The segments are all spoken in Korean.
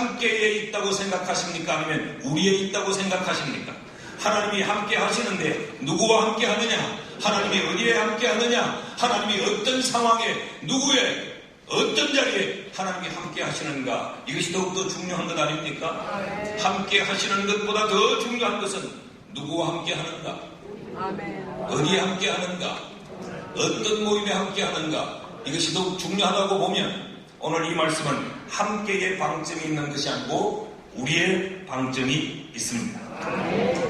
함께에 있다고 생각하십니까? 아니면 우리에 있다고 생각하십니까? 하나님이 함께 하시는데 누구와 함께 하느냐? 하나님이 어디에 함께 하느냐? 하나님이 어떤 상황에 누구의 어떤 자리에 하나님이 함께 하시는가? 이것이 더욱더 중요한 것 아닙니까? 함께 하시는 것보다 더 중요한 것은 누구와 함께 하는가? 어디에 함께 하는가? 어떤 모임에 함께 하는가? 이것이 더욱 중요하다고 보면 오늘 이 말씀은 함께의 방점이 있는 것이 아니고 우리의 방점이 있습니다.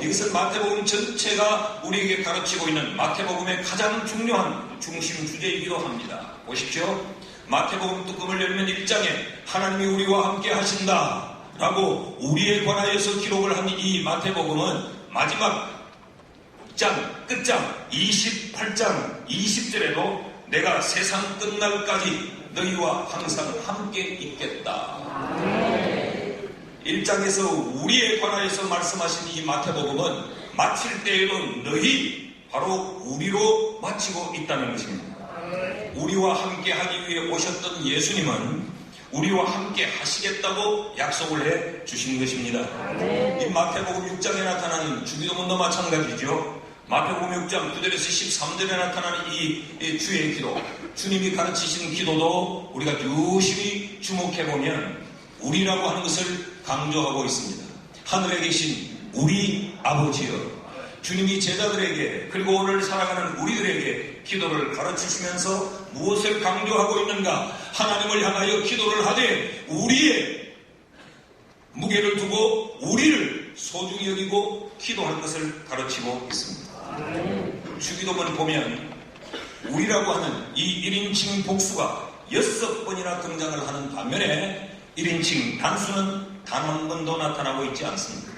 이것은 마태복음 전체가 우리에게 가르치고 있는 마태복음의 가장 중요한 중심 주제이기도 합니다. 보십시오. 마태복음 뚜껑을 열면 1장에 하나님이 우리와 함께 하신다 라고 우리에 관하여서 기록을 한 이 마태복음은 마지막 장 끝장 28장 20절에도 내가 세상 끝날까지 너희와 항상 함께 있겠다. 1장에서 우리에 관하여서 말씀하신 이 마태복음은 마칠 때에도 너희 바로 우리로 마치고 있다는 것입니다. 우리와 함께 하기 위해 오셨던 예수님은 우리와 함께 하시겠다고 약속을 해 주신 것입니다. 이 마태복음 6장에 나타나는 주기도문도 마찬가지죠. 마태복음 6장 9절에서 13절에 나타나는 이 주의 기도, 주님이 가르치신 기도도 우리가 유심히 주목해보면 우리라고 하는 것을 강조하고 있습니다. 하늘에 계신 우리 아버지여, 주님이 제자들에게 그리고 오늘 살아가는 우리들에게 기도를 가르치시면서 무엇을 강조하고 있는가? 하나님을 향하여 기도를 하되 우리의 무게를 두고 우리를 소중히 여기고 기도할 것을 가르치고 있습니다. 주기도문 보면 우리라고 하는 이 1인칭 복수가 6번이나 등장을 하는 반면에 1인칭 단수는 단 한 번도 나타나고 있지 않습니다.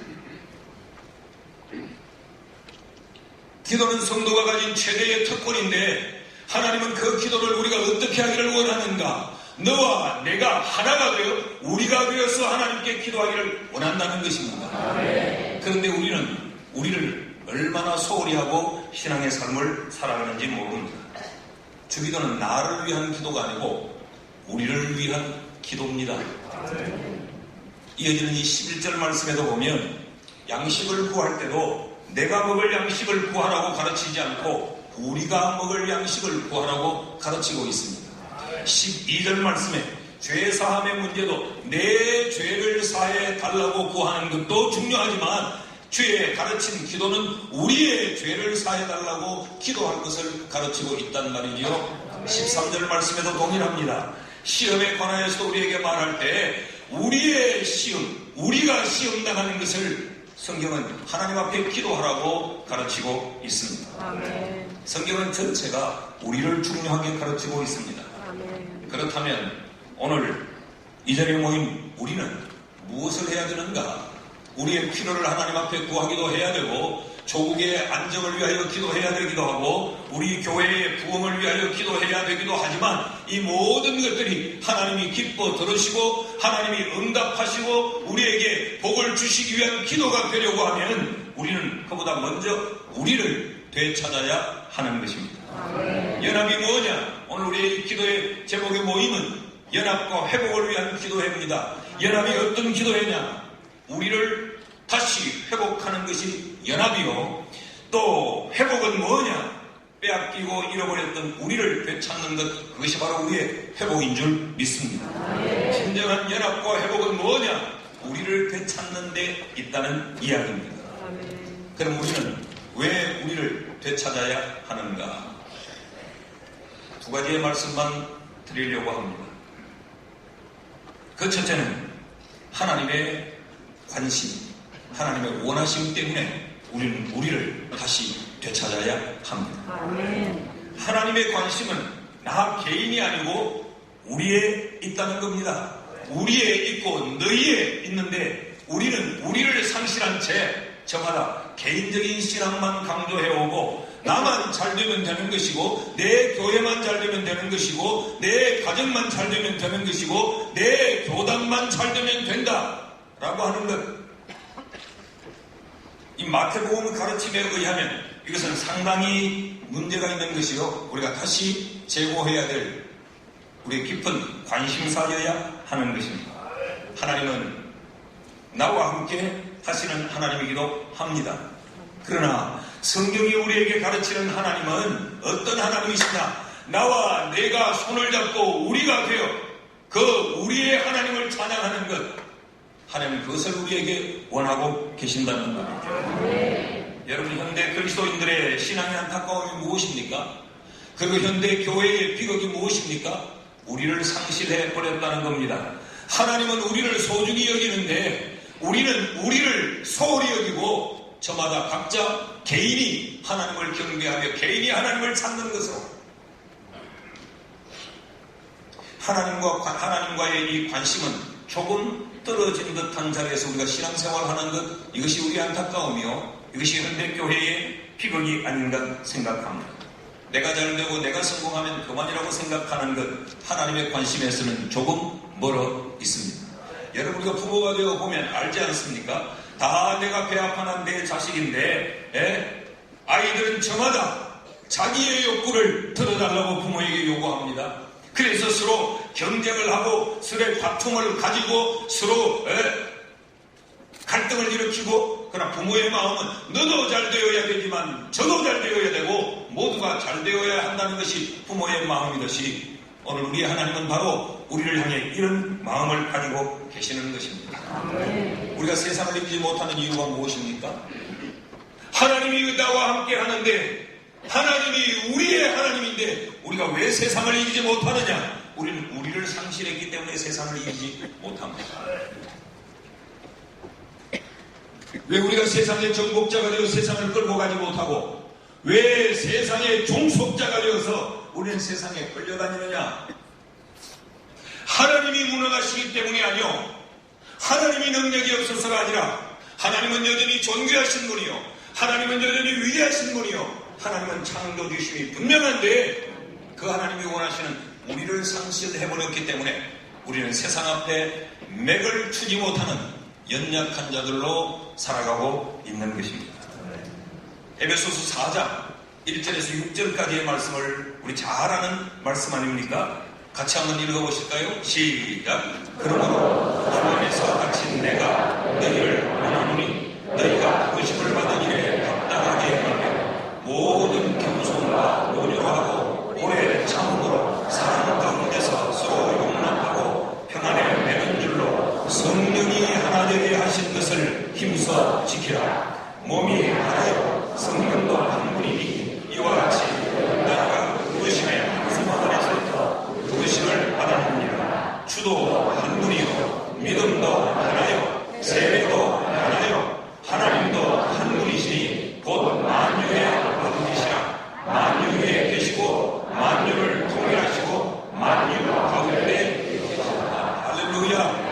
기도는 성도가 가진 최대의 특권인데 하나님은 그 기도를 우리가 어떻게 하기를 원하는가? 너와 내가 하나가 되어 우리가 되어서 하나님께 기도하기를 원한다는 것입니다. 그런데 우리는 우리를 얼마나 소홀히 하고 신앙의 삶을 살아가는지 모릅니다. 주기도는 나를 위한 기도가 아니고 우리를 위한 기도입니다. 이어지는 이 11절 말씀에도 보면 양식을 구할 때도 내가 먹을 양식을 구하라고 가르치지 않고 우리가 먹을 양식을 구하라고 가르치고 있습니다. 12절 말씀에 죄사함의 문제도 내 죄를 사해 달라고 구하는 것도 중요하지만 주의 가르친 기도는 우리의 죄를 사해 달라고 기도할 것을 가르치고 있단 말이지요. 13절 말씀에도 동일합니다. 시험에 관하여서 우리에게 말할 때 우리의 시험, 우리가 시험 당하는 것을 성경은 하나님 앞에 기도하라고 가르치고 있습니다. 아멘. 성경은 전체가 우리를 중요하게 가르치고 있습니다. 아멘. 그렇다면 오늘 이 자리에 모인 우리는 무엇을 해야 되는가? 우리의 필요를 하나님 앞에 구하기도 해야 되고 조국의 안정을 위하여 기도해야 되기도 하고 우리 교회의 부흥을 위하여 기도해야 되기도 하지만 이 모든 것들이 하나님이 기뻐 들으시고 하나님이 응답하시고 우리에게 복을 주시기 위한 기도가 되려고 하면 우리는 그보다 먼저 우리를 되찾아야 하는 것입니다. 연합이 뭐냐? 오늘 우리의 기도의 제목의 모임은 연합과 회복을 위한 기도회입니다. 연합이 어떤 기도회냐? 우리를 다시 회복하는 것이 연합이요. 또 회복은 뭐냐? 빼앗기고 잃어버렸던 우리를 되찾는 것, 그것이 바로 우리의 회복인 줄 믿습니다. 진정한 연합과 회복은 뭐냐? 우리를 되찾는 데 있다는 이야기입니다. 그럼 우리는 왜 우리를 되찾아야 하는가? 두 가지의 말씀만 드리려고 합니다. 그 첫째는 하나님의 관심, 하나님의 원하심 때문에 우리는 우리를 다시 되찾아야 합니다. 아멘. 하나님의 관심은 나 개인이 아니고 우리에 있다는 겁니다. 우리에 있고 너희에 있는데 우리는 우리를 상실한 채 저마다 개인적인 신앙만 강조해오고 나만 잘 되면 되는 것이고 내 교회만 잘 되면 되는 것이고 내 가정만 잘 되면 되는 것이고 내 교단만 잘 되면 된다라고 하는 것, 이 마태복음 가르침에 의하면 이것은 상당히 문제가 있는 것이요 우리가 다시 제고해야 될 우리의 깊은 관심사여야 하는 것입니다. 하나님은 나와 함께 하시는 하나님이기도 합니다. 그러나 성경이 우리에게 가르치는 하나님은 어떤 하나님이시냐? 나와 내가 손을 잡고 우리가 되어 그 우리의 하나님을 찬양하는 것, 하나님 그것을 우리에게 원하고 계신다는 말이죠. 여러분, 현대 그리스도인들의 신앙의 안타까움이 무엇입니까? 그리고 현대 교회의 비극이 무엇입니까? 우리를 상실해 버렸다는 겁니다. 하나님은 우리를 소중히 여기는데 우리는 우리를 소홀히 여기고 저마다 각자 개인이 하나님을 경배하며 개인이 하나님을 찾는 것으로 하나님과의 이 관심은 조금 떨어진 듯한 자리에서 우리가 신앙생활하는 것, 이것이 우리의 안타까움이요, 이것이 현대교회의 비극이 아닌가 생각합니다. 내가 잘되고 내가 성공하면 그만이라고 생각하는 것, 하나님의 관심에서는 조금 멀어 있습니다. 여러분, 우리가 부모가 되어 보면 알지 않습니까? 다 내가 배합하는 내 자식인데 아이들은 저마다 자기의 욕구를 들어달라고 부모에게 요구합니다. 그래서 서로 경쟁을 하고 서로의 다툼을 가지고 서로 갈등을 일으키고, 그러나 부모의 마음은 너도 잘 되어야 되지만 저도 잘 되어야 되고 모두가 잘 되어야 한다는 것이 부모의 마음이듯이 오늘 우리의 하나님은 바로 우리를 향해 이런 마음을 가지고 계시는 것입니다. 우리가 세상을 이기지 못하는 이유가 무엇입니까? 하나님이 나와 함께 하는데, 하나님이 우리의 하나님인데 우리가 왜 세상을 이기지 못하느냐? 우리는 우리를 상실했기 때문에 세상을 이기지 못합니다. 왜 우리가 세상의 정복자가 되어 세상을 끌고 가지 못하고, 왜 세상의 종속자가 되어서 우리는 세상에 끌려다니느냐? 하나님이 무능하시기 때문이 아니요, 하나님이 능력이 없어서가 아니라 하나님은 여전히 존귀하신 분이요, 하나님은 여전히 위대하신 분이요, 하나님은 창조주심이 분명한데 그 하나님이 원하시는 우리를 상실해버렸기 때문에 우리는 세상 앞에 맥을 추지 못하는 연약한 자들로 살아가고 있는 것입니다. 에베소서 4장 1절에서 6절까지의 말씀을 우리 잘 아는 말씀 아닙니까? 같이 한번 읽어보실까요? 시작. 그러므로 주 안에서 갇힌 내가 너희를 원하노니 너희가 부르심을 받은 일에 합당하게 하며 모든 겸손과 온유하고 오래 참음으로 사랑 가운데서 서로 용납하고 평안에 매는 줄로 성령이 하나 되게 하신 것을 힘써 지키라. 몸이 하나요 성령도 한 분이니 이와 같이 너희가 부르심의 한 안에서 부르심을 받았느니라. 주도 한 분이요 믿음도 하나요 세례도 하나요 하나님도 한 분이시니 곧 만유의 아버지시라. 만유 위에 계시고 만유를 통일하시고 만유 가운데 계시다. 할렐루야.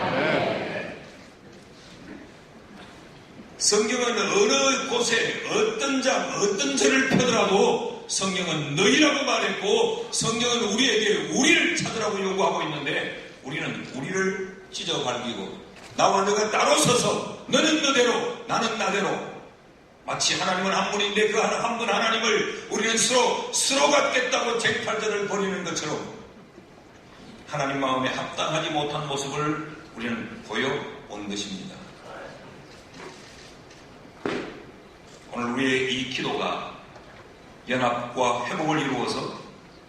성경은 어느 곳에 어떤 장 어떤 절을 펴더라도 성경은 너희라고 말했고, 성경은 우리에게 우리를 찾으라고 요구하고 있는데 우리는 우리를 찢어 갈기고 나와 너가 따로 서서 너는 너대로 나는 나대로, 마치 하나님은 한 분인데 그 한 분 하나님을 우리는 서로 갖겠다고 쟁탈전을 벌이는 것처럼 하나님 마음에 합당하지 못한 모습을 우리는 보여온 것입니다. 오늘 우리의 이 기도가 연합과 회복을 이루어서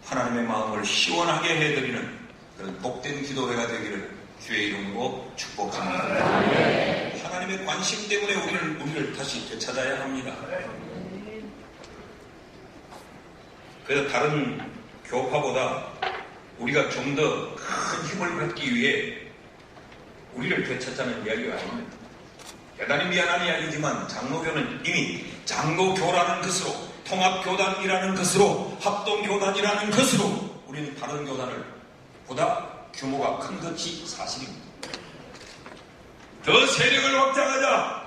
하나님의 마음을 시원하게 해드리는 그런 복된 기도회가 되기를 주의 이름으로 축복합니다. 하나님의 관심 때문에 우리를 다시 되찾아야 합니다. 그래서 다른 교파보다 우리가 좀 더 큰 힘을 갖기 위해 우리를 되찾자는 이야기가 아닙니다. 대단히 미안한 이야기지만 장로교는 이미 장로교라는 것으로, 통합교단이라는 것으로, 합동교단이라는 것으로 우리는 다른 교단을 보다 규모가 큰 것이 사실입니다. 더 세력을 확장하자,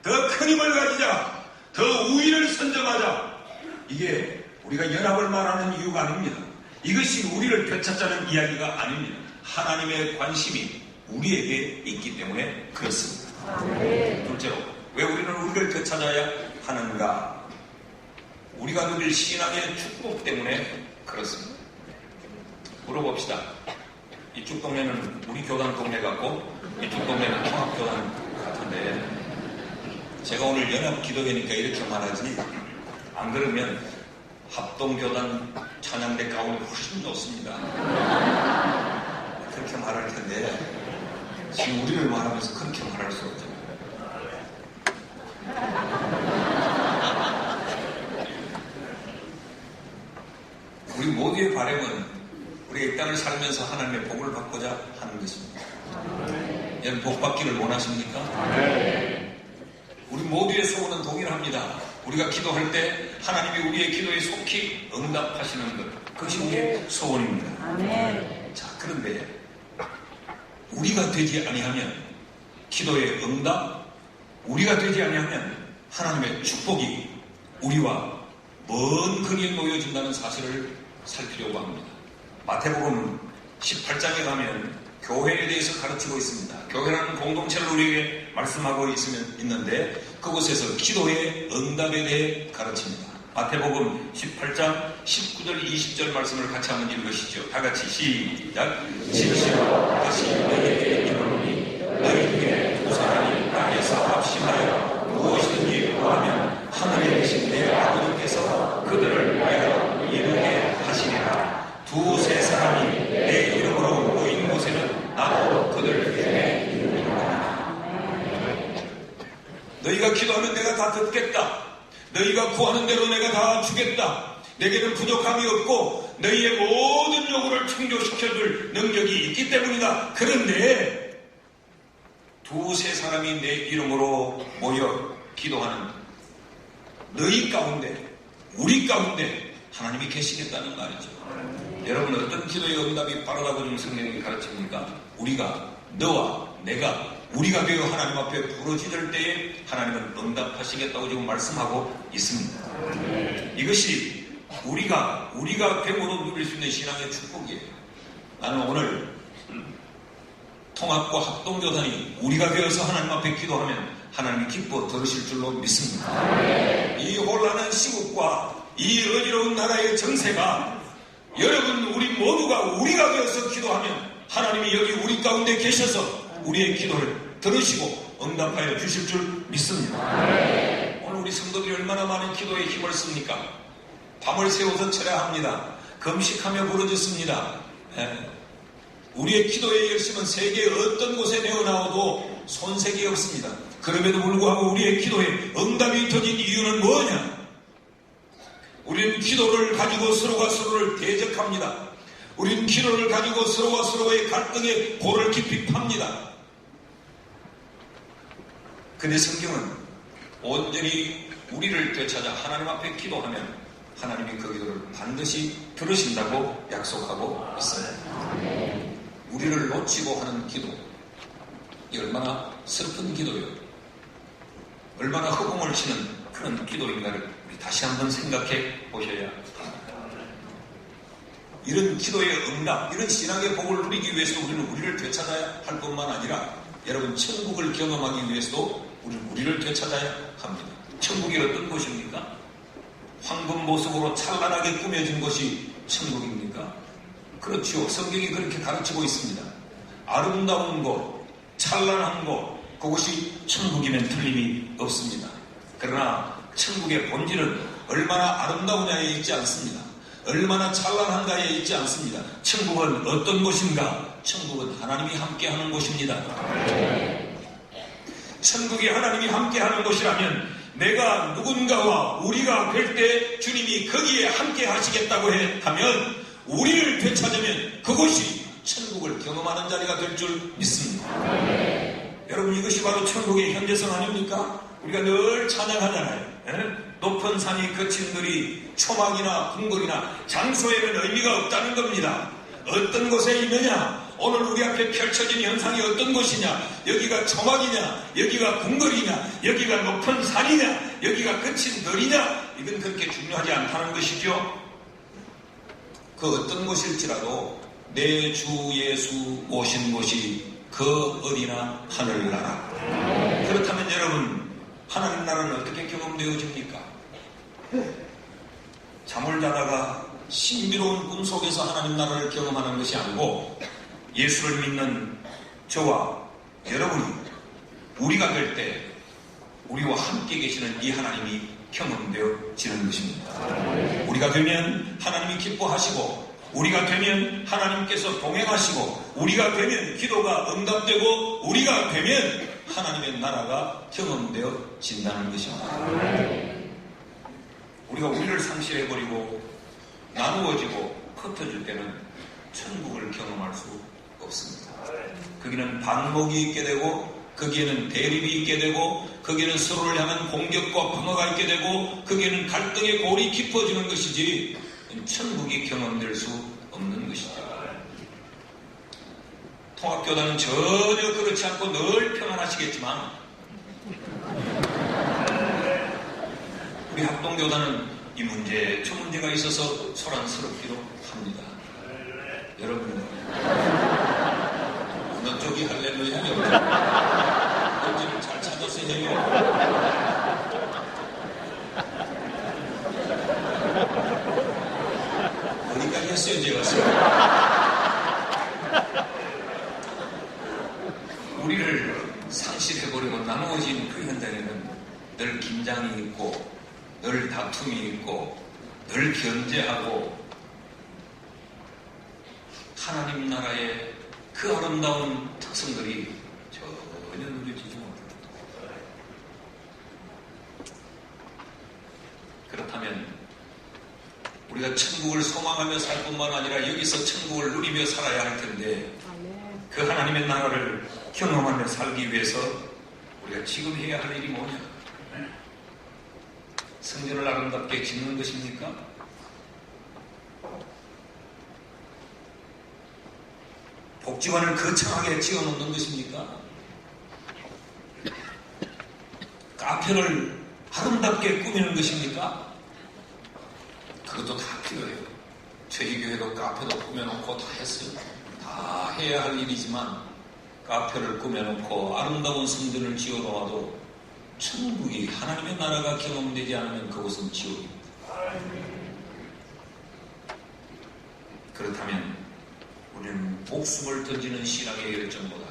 더 큰 힘을 가지자, 더 우위를 선점하자, 이게 우리가 연합을 말하는 이유가 아닙니다. 이것이 우리를 되찾자는 이야기가 아닙니다. 하나님의 관심이 우리에게 있기 때문에 그렇습니다. 둘째로, 왜 우리는 우리를 되찾아야 하는가? 우리가 누릴 신앙의 축복 때문에 그렇습니다. 물어봅시다. 이쪽 동네는 우리 교단 동네 같고 이쪽 동네는 통합교단 네. 제가 오늘 연합 기도회니까 이렇게 말하지, 안 그러면 합동교단 찬양대 가운데 훨씬 좋습니다. 그렇게 말할 텐데 지금 우리를 말하면서 그렇게 말할 수 없잖아요. 우리 모두의 바람은 우리가 이 땅을 살면서 하나님의 복을 받고자 하는 것입니다. 여러분 복 받기를 원하십니까? 우리 모두의 소원은 동일합니다. 우리가 기도할 때 하나님이 우리의 기도에 속히 응답하시는 것, 그것이 우리의 소원입니다. 자, 그런데 우리가 되지 아니하면 기도의 응답, 우리가 되지 아니하면 하나님의 축복이 우리와 먼 거리에 놓여진다는 사실을 살피려고 합니다. 마태복음 18장에 가면 교회에 대해서 가르치고 있습니다. 교회라는 공동체를 우리에게 말씀하고 있는데 그곳에서 기도의 응답에 대해 가르칩니다. 마태복음 18장 19절 20절 말씀을 같이 한번 읽으시죠. 다 같이 시작. 진실로 다시 너희에게 이르노니 너희 중에 두 사람이 땅에서 합심하여 무엇이든지 구하면 하늘에 계신 내 아버지께서 그들을 위하여 이루게 하시리라. 두세 사람이 내 이름으로 모인 곳에는 나도 그들 중에 이루리라. 너희가 기도하면 내가 다 듣겠다. 너희가 구하는 대로 내가 다 주겠다. 내게는 부족함이 없고 너희의 모든 요구를 충족시켜줄 능력이 있기 때문이다. 그런데 두세 사람이 내 이름으로 모여 기도하는 너희 가운데, 우리 가운데 하나님이 계시겠다는 말이죠. 여러분 어떤 기도의 응답이 빠르다고 좀 성경이 가르칩니까? 우리가, 너와 내가, 우리가 되어 하나님 앞에 부르짖을 때에 하나님은 응답하시겠다고 지금 말씀하고 있습니다. 이것이 우리가 됨으로 누릴 수 있는 신앙의 축복이에요. 나는 오늘 통합과 합동교단이 우리가 되어서 하나님 앞에 기도하면 하나님이 기뻐 들으실 줄로 믿습니다. 이 혼란한 시국과 이 어지러운 나라의 정세가 여러분 우리 모두가 우리가 되어서 기도하면 하나님이 여기 우리 가운데 계셔서 우리의 기도를 들으시고 응답하여 주실 줄 믿습니다. 오늘 우리 성도들이 얼마나 많은 기도에 힘을 씁니까? 밤을 새워서 철야 합니다. 금식하며 부르짖습니다. 우리의 기도의 열심은 세계 어떤 곳에 내어나와도 손색이 없습니다. 그럼에도 불구하고 우리의 기도에 응답이 터진 이유는 뭐냐? 우리는 기도를 가지고 서로가 서로를 대적합니다. 우리는 기도를 가지고 서로와 서로의 갈등의 골을 깊이 팝니다. 근데 성경은 온전히 우리를 되찾아 하나님 앞에 기도하면 하나님이 그 기도를 반드시 들으신다고 약속하고 있어요. 우리를 놓치고 하는 기도, 이 얼마나 슬픈 기도요, 얼마나 허공을 치는 그런 기도인가를 우리 다시 한번 생각해 보셔야 합니다. 이런 기도의 응답, 이런 신앙의 복을 누리기 위해서 우리는 우리를 되찾아야 할 뿐만 아니라 여러분 천국을 경험하기 위해서도 우리를 되찾아야 합니다. 천국이 어떤 곳입니까? 황금 보석으로 찬란하게 꾸며진 것이 천국입니까? 그렇지요. 성경이 그렇게 가르치고 있습니다. 아름다운 곳, 찬란한 곳, 그것이 천국이면 틀림이 없습니다. 그러나 천국의 본질은 얼마나 아름다우냐에 있지 않습니다. 얼마나 찬란한가에 있지 않습니다. 천국은 어떤 곳인가? 천국은 하나님이 함께하는 곳입니다. 천국이 하나님이 함께하는 곳이라면 내가 누군가와 우리가 될 때 주님이 거기에 함께 하시겠다고 하면 우리를 되찾으면 그곳이 천국을 경험하는 자리가 될 줄 믿습니다. 여러분 이것이 바로 천국의 현재성 아닙니까? 우리가 늘 찬양하잖아요. 높은 산이 거친 들이 초막이나 궁궐이나 장소에는 의미가 없다는 겁니다. 어떤 곳에 있느냐? 오늘 우리 앞에 펼쳐진 현상이 어떤 곳이냐? 여기가 초막이냐? 여기가 궁궐이냐? 여기가 높은 산이냐? 여기가 거친 들이냐? 이건 그렇게 중요하지 않다는 것이죠. 그 어떤 곳일지라도 내 주 예수 오신 곳이 그 어디나 하늘나라. 그렇다면 여러분 하나님 나라는 어떻게 경험되어집니까? 잠을 자다가 신비로운 꿈 속에서 하나님 나라를 경험하는 것이 아니고 예수를 믿는 저와 여러분이 우리가 될 때 우리와 함께 계시는 이 하나님이 경험되어지는 것입니다. 우리가 되면 하나님이 기뻐하시고, 우리가 되면 하나님께서 동행하시고, 우리가 되면 기도가 응답되고, 우리가 되면 하나님의 나라가 경험되어진다는 것입니다. 우리가 우리를 상실해버리고 나누어지고 흩어질 때는 천국을 경험할 수 없습니다. 거기는 반목이 있게 되고, 거기에는 대립이 있게 되고, 거기에는 서로를 향한 공격과 방어가 있게 되고, 거기에는 갈등의 골이 깊어지는 것이지 천국이 경험될 수 없는 것이죠. 통합교단은 전혀 그렇지 않고 늘 평안하시겠지만, 우리 합동교단은 이 문제 저 문제가 있어서 소란스럽기도 합니다. 여러분, 어느 쪽이 할렐루야요? 뭔지를 잘 찾아서 해요. 어디까지 했어요, 제가? 우리를 상실해버리고 나누어진 그 현장에는 늘 긴장이 있고, 늘 다툼이 있고, 늘 견제하고, 하나님 나라의 그 아름다운 특성들이 전혀 누려지지 못합니다. 그렇다면 우리가 천국을 소망하며 살 뿐만 아니라 여기서 천국을 누리며 살아야 할 텐데, 그 하나님의 나라를 경험하며 살기 위해서 우리가 지금 해야 할 일이 뭐냐? 성전을 아름답게 짓는 것입니까? 복지관을 거창하게 지어놓는 것입니까? 카페를 아름답게 꾸미는 것입니까? 그것도 다 필요해요. 저희 교회도 카페도 꾸며놓고 다 했어요. 다 해야 할 일이지만, 카페를 꾸며놓고 아름다운 성전을 지어놓아도 천국이, 하나님의 나라가 경험되지 않으면 그곳은 지옥입니다. 그렇다면 우리는 목숨을 던지는 신앙의 열정보다,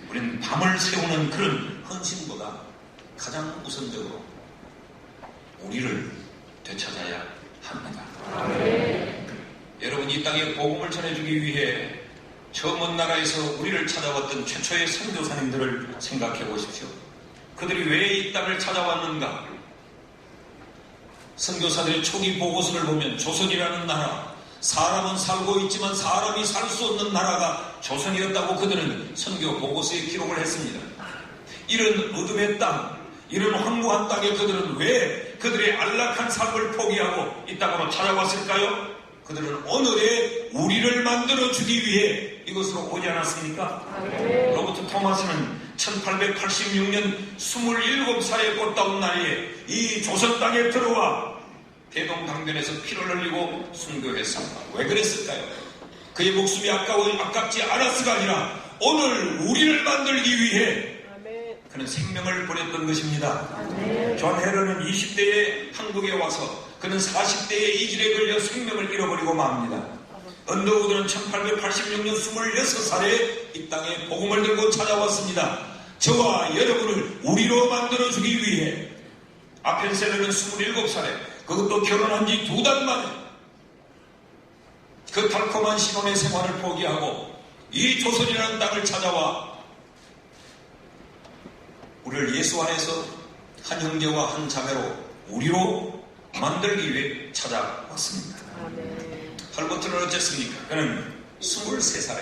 우리는 밤을 새우는 그런 헌신보다 가장 우선적으로 우리를 되찾아야 합니다. 여러분, 이 땅에 복음을 전해주기 위해 저 먼 나라에서 우리를 찾아왔던 최초의 선교사님들을 생각해 보십시오. 그들이 왜 이 땅을 찾아왔는가? 선교사들의 초기 보고서를 보면 조선이라는 나라, 사람은 살고 있지만 사람이 살 수 없는 나라가 조선이었다고 그들은 선교 보고서에 기록을 했습니다. 이런 어둠의 땅, 이런 황무한 땅에 그들은 왜 그들의 안락한 삶을 포기하고 이 땅으로 찾아왔을까요? 그들은 오늘의 우리를 만들어주기 위해 이것으로 오지 않았습니까? 로버트 토마스는 1886년 27살의 꽃다운 나이에 이 조선 땅에 들어와 대동강변에서 피를 흘리고 순교했습니다. 왜 그랬을까요? 그의 목숨이 아깝지 않았을가 아니라 오늘 우리를 만들기 위해 그는 생명을 버렸던 것입니다. 존 헤런은 20대에 한국에 와서 그는 40대에 이질에 걸려 생명을 잃어버리고 맙니다. 언더우드는 1886년 26살에 이 땅에 복음을 들고 찾아왔습니다. 저와 여러분을 우리로 만들어주기 위해. 아펜셀러는 27살에, 그것도 결혼한 지 2달 만에 그 달콤한 신혼의 생활을 포기하고 이 조선이라는 땅을 찾아와 우리를 예수 안에서 한 형제와 한 자매로 우리로 만들기 위해 찾아왔습니다. 할버트는 어쨌습니까? 그는 23살에,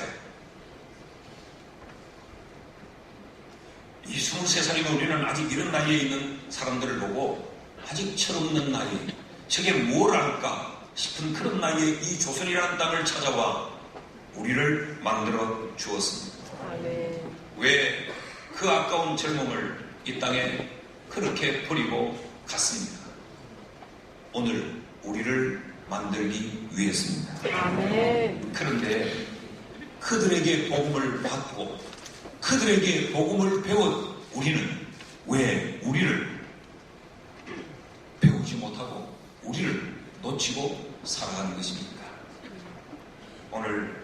이 23살이면 우리는 아직 이런 나이에 있는 사람들을 보고 아직 철없는 나이, 저게 뭘 알까 싶은 그런 나이에 이 조선이라는 땅을 찾아와 우리를 만들어 주었습니다. 왜 그 아까운 젊음을 이 땅에 그렇게 버리고 갔습니다? 오늘 우리를 만들기 위해서입니다. 그런데 그들에게 복음을 받고 그들에게 복음을 배운 우리는 왜 우리를 배우지 못하고 우리를 놓치고 살아가는 것입니까? 오늘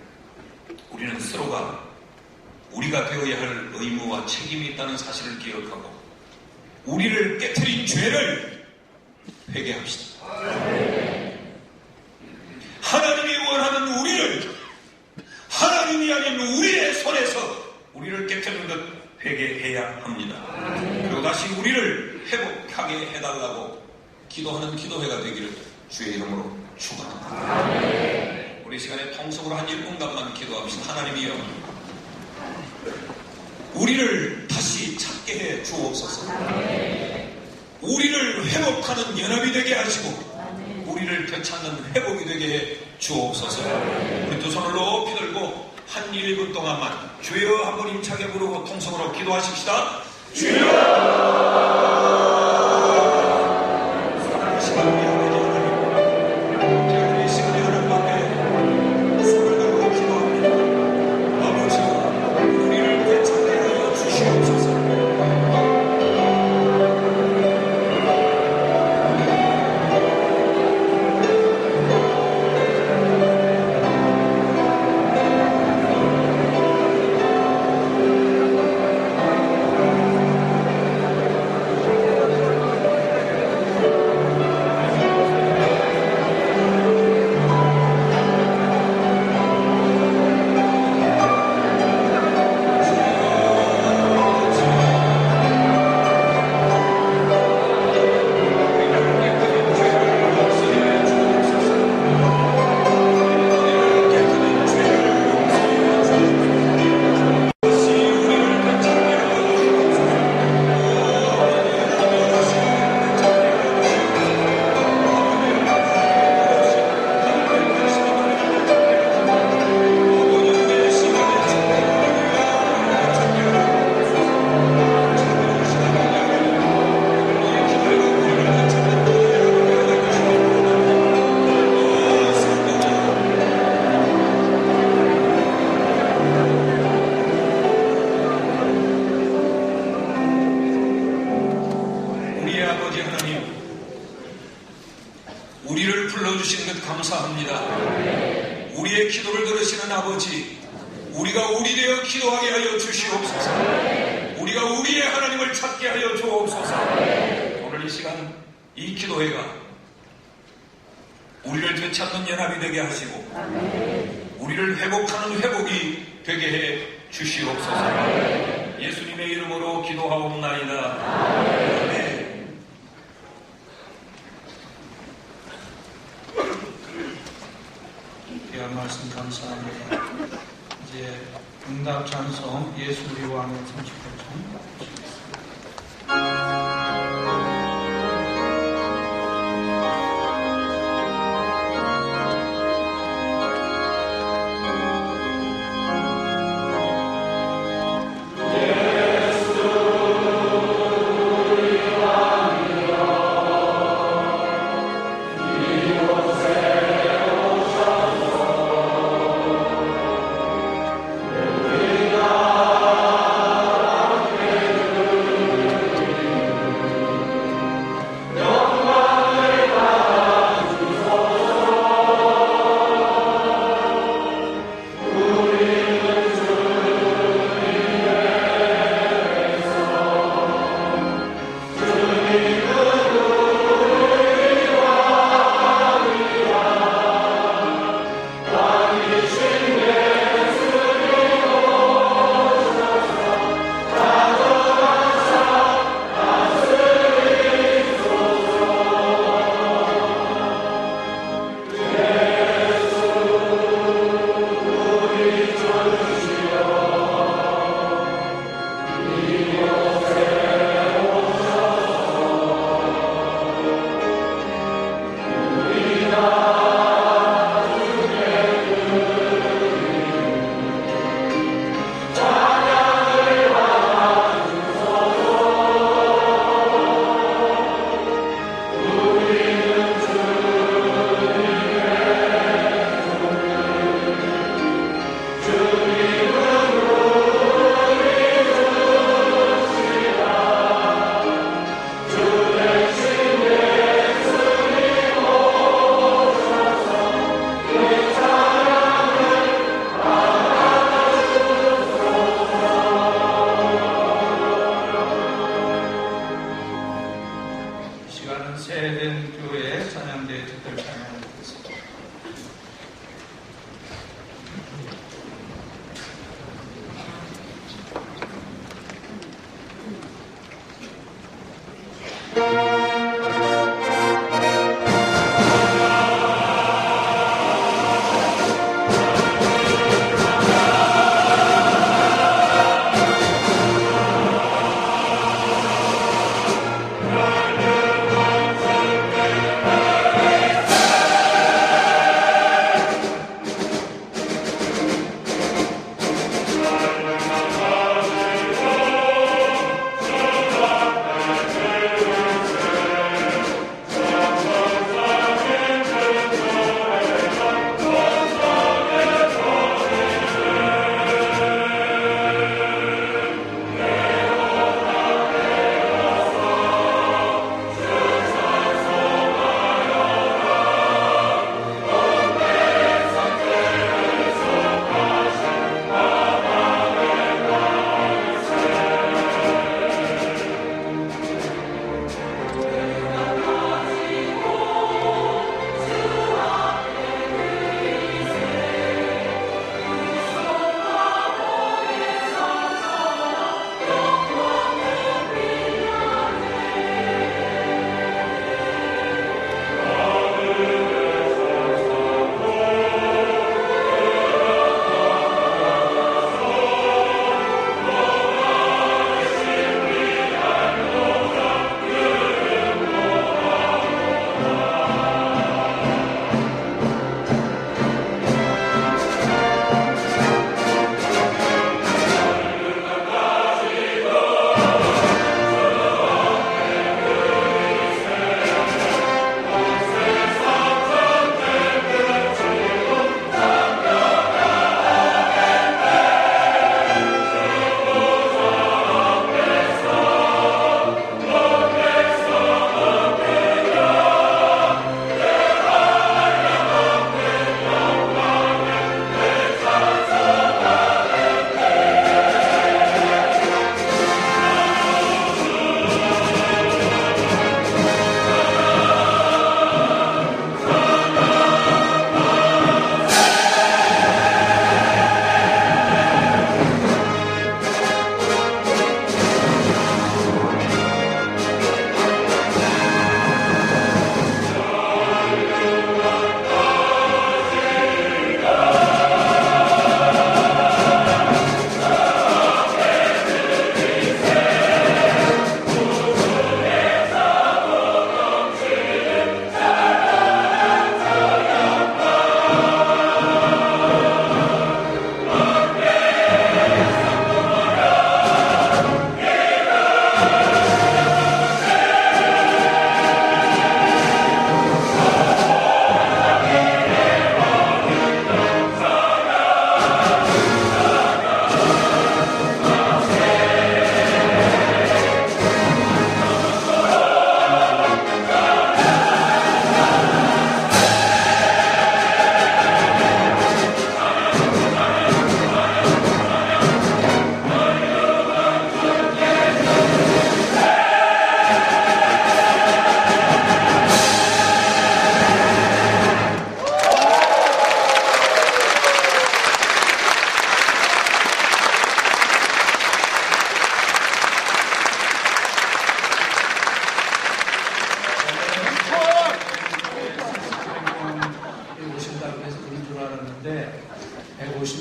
우리는 서로가 우리가 되어야 할 의무와 책임이 있다는 사실을 기억하고 우리를 깨트린 죄를 회개합시다. 하나님이 원하는 우리를 하나님이 아닌 우리의 손에서 우리를 깨트린 것 회개해야 합니다. 그리고 다시 우리를 회복하게 해달라고 기도하는 기도회가 되기를 주의 이름으로 축원합니다. 우리 시간에 통성으로 한 1분간만 기도합시다. 하나님이여, 우리를 다시 찾게 해 주옵소서. 우리를 회복하는 연합이 되게 하시고 우리를 되찾는 회복이 되게 해 주옵소서. 우리 두 손을 높이 들고 한 1분 동안만 주여 한번 힘차게 부르고 통성으로 기도하십시다. 주여! 우리를 불러주시는 것 감사합니다. 우리의 기도를 들으시는 아버지, 우리가 우리 되어 기도하게 하여 주시옵소서. 우리가 우리의 하나님을 찾게 하여 주옵소서. 오늘 이 시간 이 기도회가 우리를 되찾는 연합이 되게 하시고 우리를 회복하는 회복이 되게 해 주시옵소서. 예수님의 이름으로 기도하옵나이다. 아멘. 귀한 말씀 감사합니다. 이제 응답 찬송 예수 우리 왕의 38장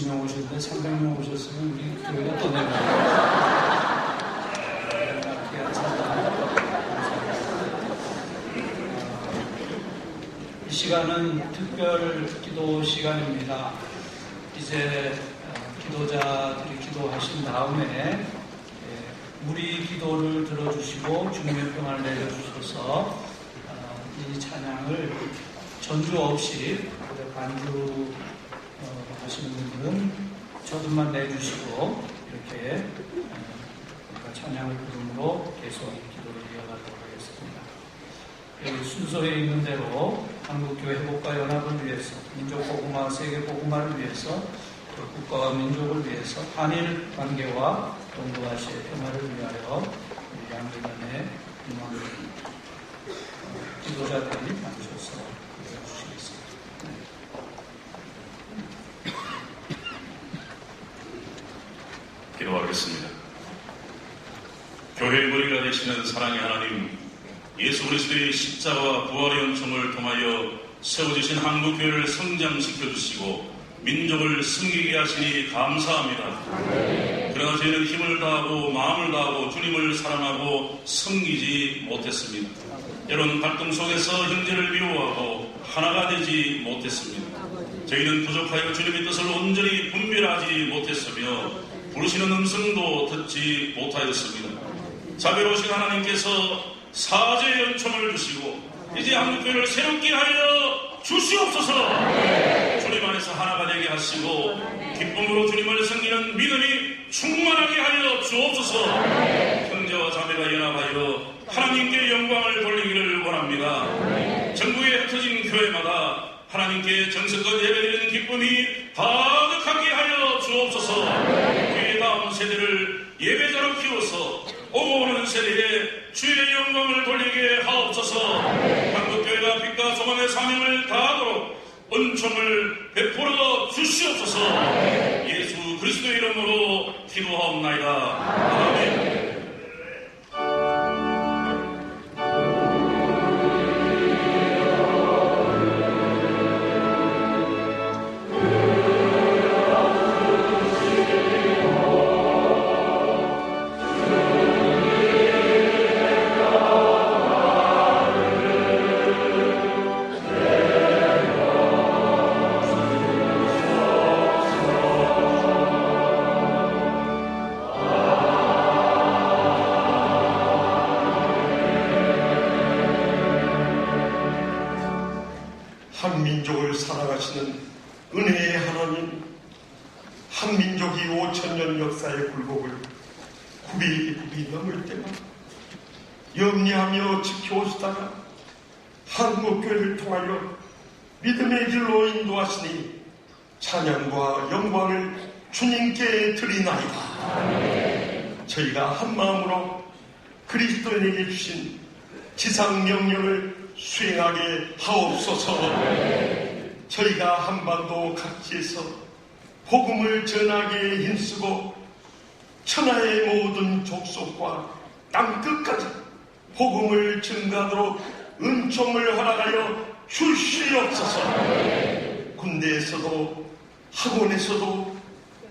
150명 오셨는데 300명 오셨으면 우리 교회가 또 내고 이 시간은 특별 기도 시간입니다. 이제 기도자들이 기도하신 다음에 우리 기도를 들어주시고 주님의 평안을 내려주셔서 이 찬양을 전주 없이 반주 하시는 분들은 저들만 내주시고 이렇게 찬양을 부름으로 계속 기도를 이어가도록 하겠습니다. 여기 순서에 있는 대로 한국교회 회복과 연합을 위해서, 민족복음화, 세계복음화를 위해서, 국가와 민족을 위해서, 한일 관계와 동북아시아의 평화를 위하여 우리 양면의 임원을 기도자들이 나누셔서 기도해 주시겠습니다. 기도하겠습니다. 교회의 머리가 되시는 사랑의 하나님, 예수 그리스도의 십자가와 부활의 은총을 통하여 세워주신 한국교회를 성장시켜 주시고 민족을 섬기게 하시니 감사합니다. 그러나 저희는 힘을 다하고 마음을 다하고 주님을 사랑하고 섬기지 못했습니다. 이런 갈등 속에서 형제를 미워하고 하나가 되지 못했습니다. 저희는 부족하여 주님의 뜻을 온전히 분별하지 못했으며 부르시는 음성도 듣지 못하였습니다. 자비로우신 하나님께서 사죄의 은총을 주시고 이제 한국교회를 새롭게 하여 주시옵소서. 주님 안에서 하나가 되게 하시고 기쁨으로 주님을 섬기는 믿음이 충만하게 하여 주옵소서. 형제와 자매가 연합하여 하나님께 영광을 돌리기를 원합니다. 전국에 흩어진 교회마다 하나님께 정성껏 예배드리는 기쁨이 가득하게 하여 주옵소서. 우리의 다음 세대를 예배자로 키워서 오는 세대에 주의 영광을 돌리게 하옵소서. 한국교회가 빛과 소망의 사명을 다하도록 은총을 베풀어 주시옵소서. 예수 그리스도의 이름으로 기도하옵나이다. 아멘. 한민족을 사랑하시는 은혜의 하나님, 한민족이 5,000년 역사의 굴곡을 굽이 넘을 때마다 염려하며 지켜오시다가 한국교회를 통하여 믿음의 길로 인도하시니 찬양과 영광을 주님께 드리나이다. 저희가 한마음으로 그리스도인에게 주신 지상명령을 수행하게 하옵소서. 저희가 한반도 각지에서 복음을 전하기에 힘쓰고 천하의 모든 족속과 땅끝까지 복음을 증가하도록 은총을 허락하여 주시옵소서. 군대에서도 학원에서도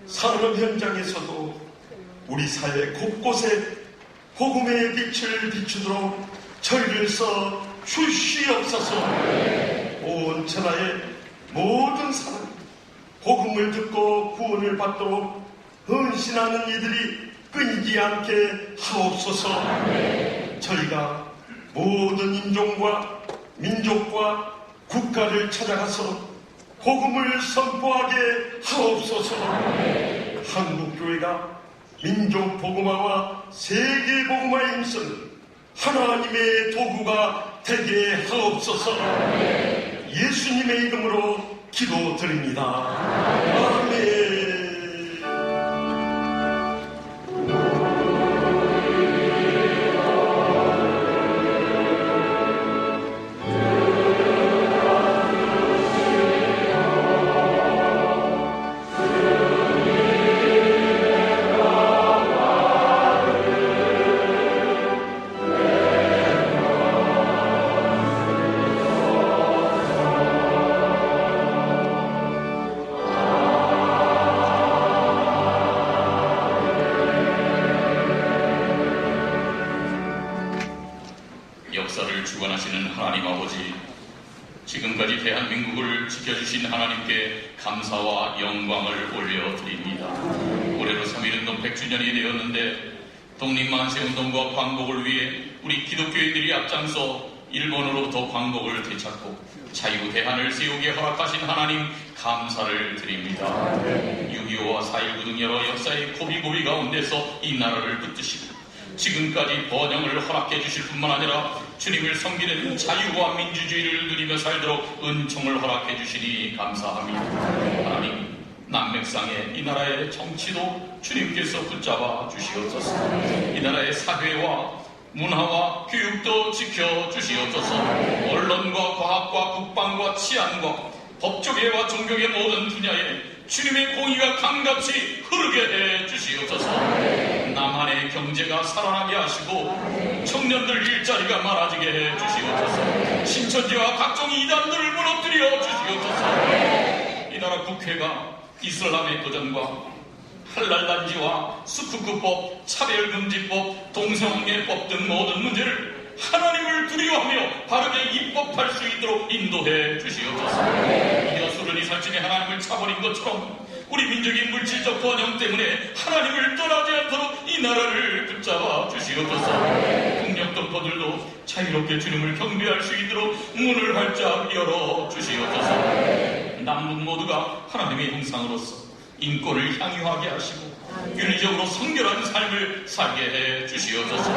산업 현장에서도 우리 사회 곳곳에 복음의 빛을 비추도록 저희를 써 주시옵소서. 온 천하의 모든 사람이 복음을 듣고 구원을 받도록 헌신하는 이들이 끊이지 않게 하옵소서. 저희가 모든 인종과 민족과 국가를 찾아가서 복음을 선포하게 하옵소서. 한국교회가 민족 복음화와 세계 복음화에 힘쓰는 하나님의 도구가 되게 하옵소서. 예수님의 이름으로 기도드립니다. 아멘. 주관하시는 하나님 아버지, 지금까지 대한민국을 지켜주신 하나님께 감사와 영광을 올려드립니다. 올해로 3.1운동 100주년이 되었는데 독립만세운동과 광복을 위해 우리 기독교인들이 앞장서 일본으로부터 광복을 되찾고 자유 대한을 세우게 허락하신 하나님 감사를 드립니다. 6.25와 4.19 등 여러 역사의 고비고비 가운데서 이 나라를 붙드시고 지금까지 번영을 허락해 주실 뿐만 아니라 주님을 섬기는 자유와 민주주의를 누리며 살도록 은총을 허락해 주시니 감사합니다. 하나님, 남맥상의 이 나라의 정치도 주님께서 붙잡아 주시옵소서. 이 나라의 사회와 문화와 교육도 지켜주시옵소서. 언론과 과학과 국방과 치안과 법조계와 종교의 모든 분야에 주님의 공의가 감같이 흐르게 해 주시옵소서. 남한의 경제가 살아나게 하시고 청년들 일자리가 많아지게 해 주시옵소서. 신천지와 각종 이단들을 무너뜨려 주시옵소서. 이 나라 국회가 이슬람의 도전과 할랄단지와 스쿠크법, 차별금지법, 동성애법 등 모든 문제를 하나님을 두려워하며 바르게 입법할 수 있도록 인도해 주시옵소서. 여수르니 살찜에 하나님을 차버린 것처럼 우리 민족의 물질적 번영 때문에 하나님을 떠나지 않도록 이 나라를 붙잡아 주시옵소서. 북녘동포들도 자유롭게 주님을 경배할 수 있도록 문을 활짝 열어 주시옵소서. 남북 모두가 하나님의 형상으로서 인권을 향유하게 하시고 윤리적으로 성결한 삶을 살게 해 주시옵소서.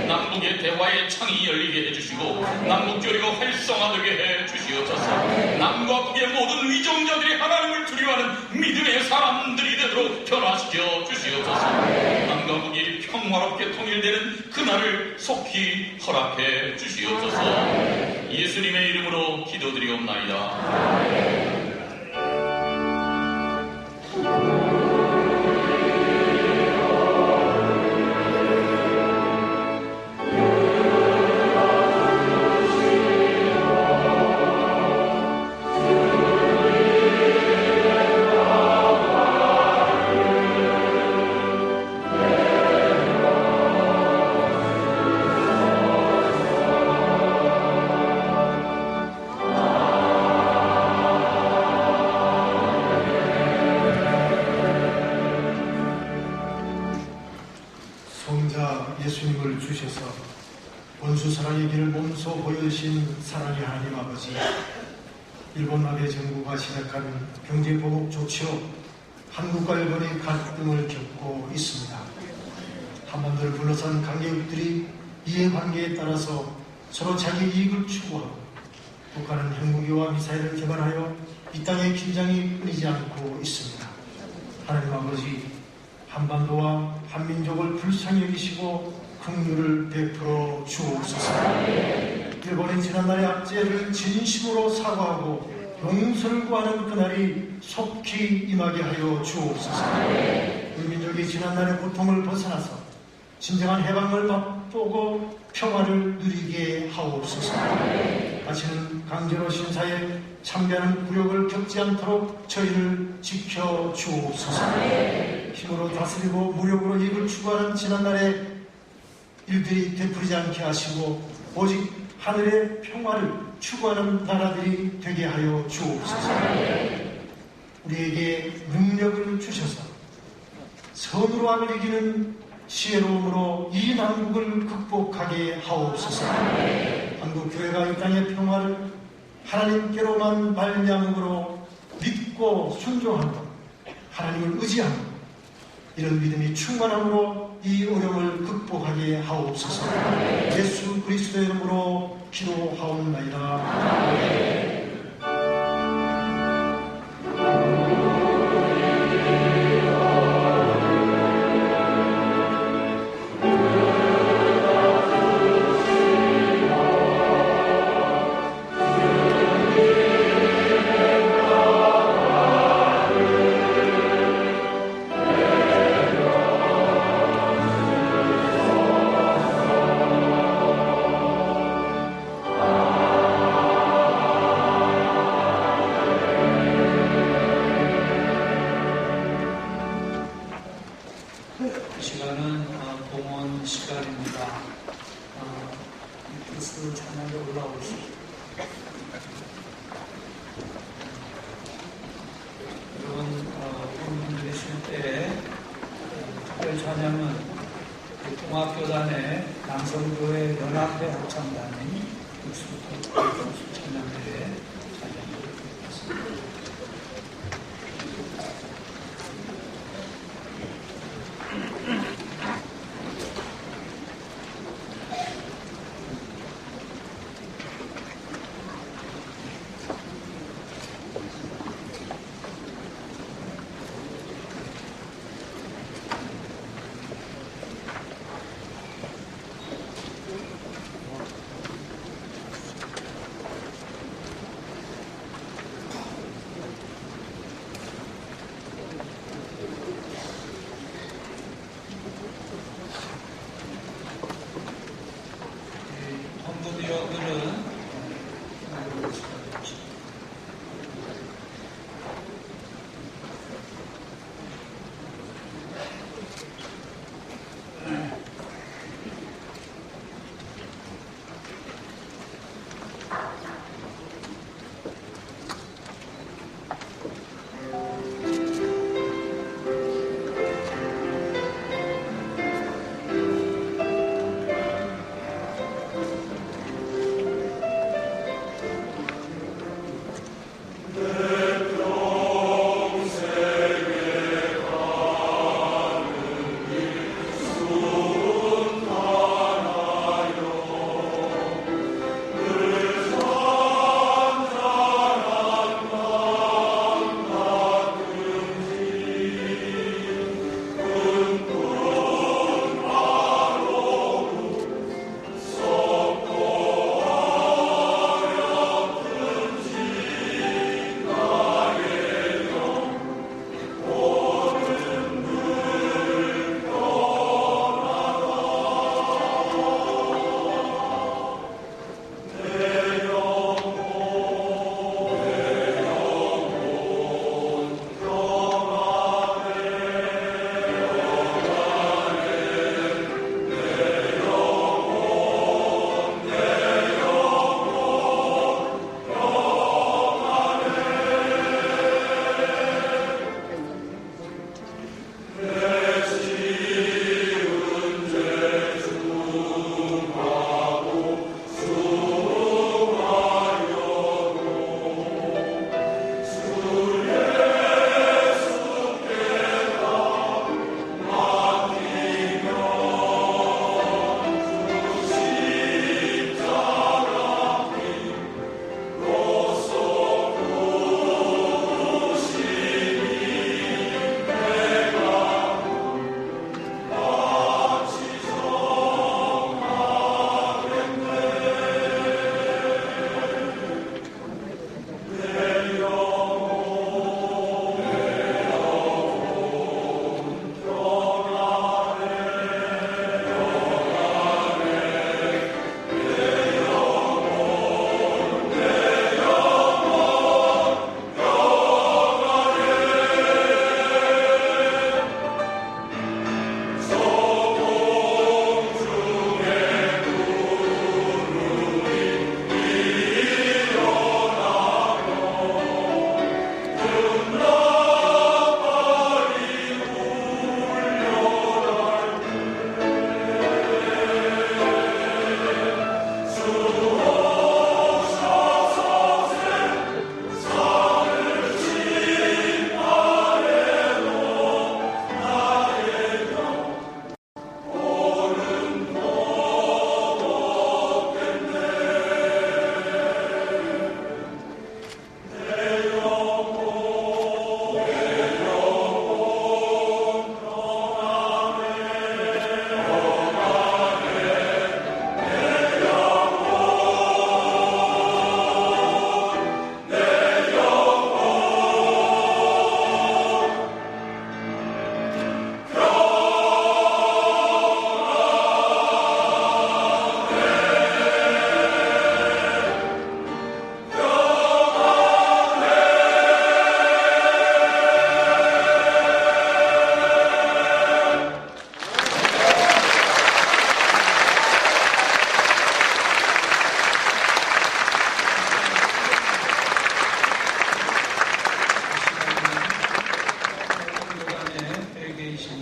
남북의 대화의 창이 열리게 해주시고 남북교류가 활성화되게 해 주시옵소서. 남과 북의 모든 위정자들이 하나님을 두려워하는 믿음의 사람들이 되도록 변화시켜 주시옵소서. 남과 북이 평화롭게 통일되는 그날을 속히 허락해 주시옵소서. 예수님의 이름으로 기도드리옵나이다. 예수님을 주셔서 원수 사랑의 길을 몸소 보여주신 사랑의 하나님 아버지, 일본 아베 정부가 시작한 경제보복 조치로 한국과 일본의 갈등을 겪고 있습니다. 한반도를 둘러싼 강대국들이 이해관계에 따라서 서로 자기 이익을 추구하고 북한은 핵무기와 미사일을 개발하여 이 땅의 긴장이 끊이지 않고 있습니다. 하나님 아버지, 한반도와 한민족을 불쌍히 여기시고 긍휼을 베풀어 주옵소서. 일본인 지난날의 악재를 진심으로 사과하고 용서를 구하는 그날이 속히 임하게 하여 주옵소서. 우리 민족이 지난날의 고통을 벗어나서 진정한 해방을 맛보고 평화를 누리게 하옵소서. 다시는 강제로 신사에 참배하는 굴욕을 겪지 않도록 저희를 지켜 주옵소서. 힘으로 다스리고 무력으로 이익을 추구하는 지난날의 일들이 되풀이지 않게 하시고 오직 하늘의 평화를 추구하는 나라들이 되게 하여 주옵소서. 우리에게 능력을 주셔서 선으로 악을 이기는 지혜로움으로 이 난국을 극복하게 하옵소서. 한국교회가 이 땅의 평화를 하나님께로만 말미암음으로 믿고 순종하고 하나님을 의지하고 이런 믿음이 충만함으로 이 어려움을 극복하게 하옵소서. 예수 그리스도의 이름으로 기도하옵나이다. 크리스도 찬양에 올라오시죠. 여러분, 본분들이 쉴 때 특별 찬양은 통합교단의 남성교회 연합회 합창단이 육수부터 찬양대회 찬양을 드리겠습니다.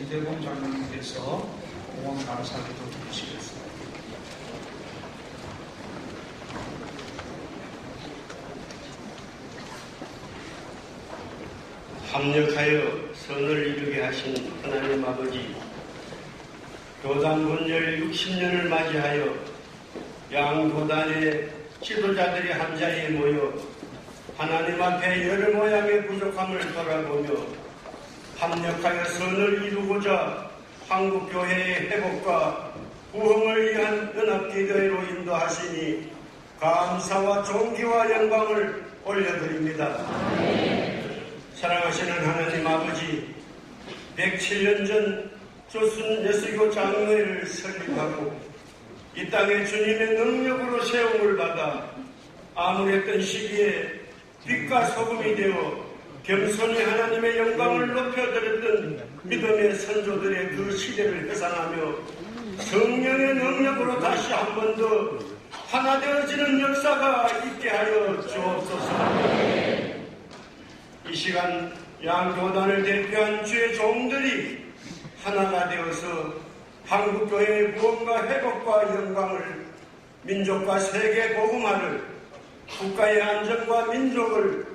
이대봉 장로님께서 공헌 감사기도 드리시겠습니다. 합력하여 선을 이루게 하신 하나님 아버지, 교단 분열 60년을 맞이하여 양교단의 지도자들이 한자리에 모여 하나님 앞에 여러 모양의 부족함을 돌아보며 합력하여 선을 이루고자 한국교회의 회복과 부흥을 위한 연합기도회로 인도하시니 감사와 존귀와 영광을 올려드립니다. 사랑하시는 하나님 아버지, 107년 전 조순 예수교 장로회를 설립하고 이 땅에 주님의 능력으로 세움을 받아 암울했던 시기에 빛과 소금이 되어 겸손히 하나님의 영광을 높여드렸던 믿음의 선조들의 그 시대를 회상하며 성령의 능력으로 다시 한 번 더 하나 되어지는 역사가 있게 하여 주옵소서. 이 시간 양교단을 대표한 주의 종들이 하나가 되어서 한국교회의 부흥과 회복과 영광을, 민족과 세계 복음화를, 국가의 안전과 민족을,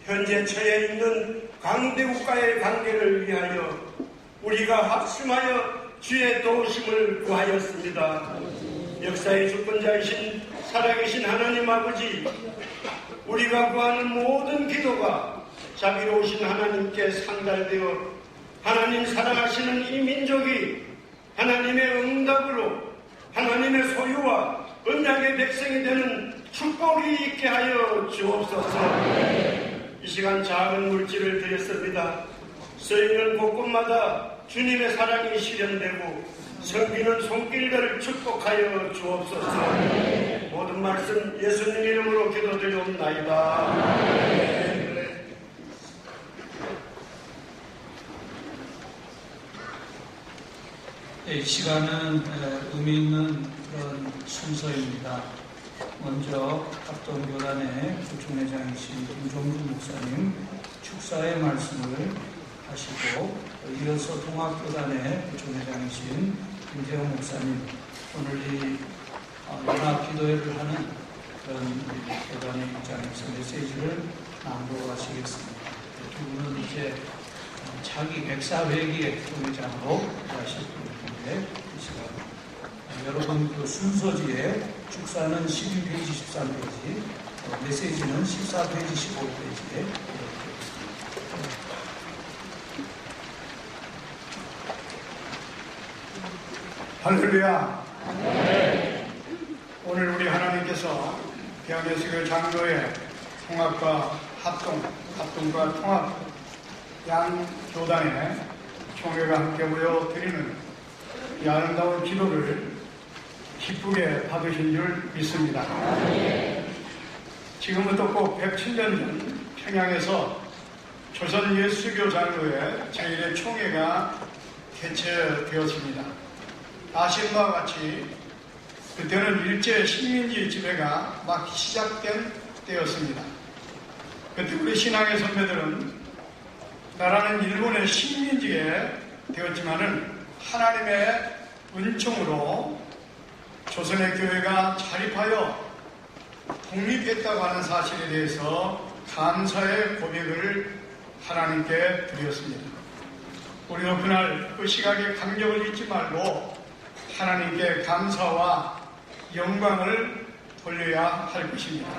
현재 처해 있는 강대국가의 관계를 위하여 우리가 합심하여 주의 도우심을 구하였습니다. 역사의 주권자이신 살아계신 하나님 아버지, 우리가 구하는 모든 기도가 자비로우신 하나님께 상달되어 하나님 사랑하시는 이 민족이 하나님의 응답으로 하나님의 소유와 언약의 백성이 되는 축복이 있게 하여 주옵소서. 이 시간 작은 물질을 드렸습니다. 쓰이는 곳곳마다 주님의 사랑이 실현되고 섬기는 손길들을 축복하여 주옵소서. 모든 말씀 예수님 이름으로 기도드리옵나이다. 이 시간은 의미 있는 그런 순서입니다. 먼저 합동교단의 부총회장이신 김종주 목사님 축사의 말씀을 하시고, 이어서 동학교단의 부총회장이신 김재호 목사님, 오늘 이 연합기도회를 하는 그런 교단의 입장에서 메시지를 낭독하시겠습니다. 두 분은 이제 차기 104회기의 부총회장으로 하실 분인데, 이 시간 여러분 그 순서지에 축사는 12페이지, 13페이지, 메시지는 14페이지, 15페이지에 할렐루야. 오늘 우리 하나님께서 대한예수교 장로회 통합과 합동과 통합 양 교단의 총회가 함께 모여 드리는 이 아름다운 기도를 기쁘게 받으신 줄 믿습니다. 지금부터 꼭 107년 전 평양에서 조선 예수교 장로회 제1회 총회가 개최되었습니다. 아시는 바와 같이 그때는 일제 식민지 지배가 막 시작된 때였습니다. 그때 우리 신앙의 선배들은 나라는 일본의 식민지에 되었지만은 하나님의 은총으로 조선의 교회가 자립하여 독립했다고 하는 사실에 대해서 감사의 고백을 하나님께 드렸습니다. 우리도 그날 그 시각에 감격을 잊지 말고 하나님께 감사와 영광을 돌려야 할 것입니다.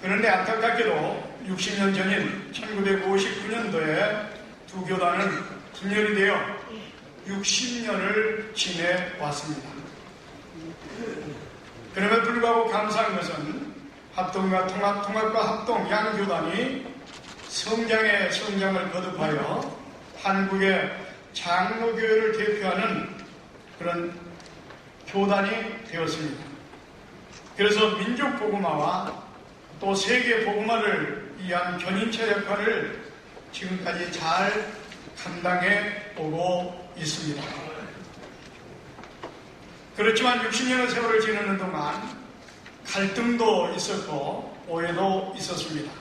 그런데 안타깝게도 60년 전인 1959년도에 두 교단은 분열이 되어 60년을 지내왔습니다. 그럼에도 불구하고 감사한 것은 합동과 통합과 합동 양교단이 성장을 거듭하여 한국의 장로교회를 대표하는 그런 교단이 되었습니다. 그래서 민족 복음화와 또 세계 복음화를 위한 견인체 역할을 지금까지 잘 감당해 오고 있습니다. 그렇지만 60년의 세월을 지내는 동안 갈등도 있었고 오해도 있었습니다.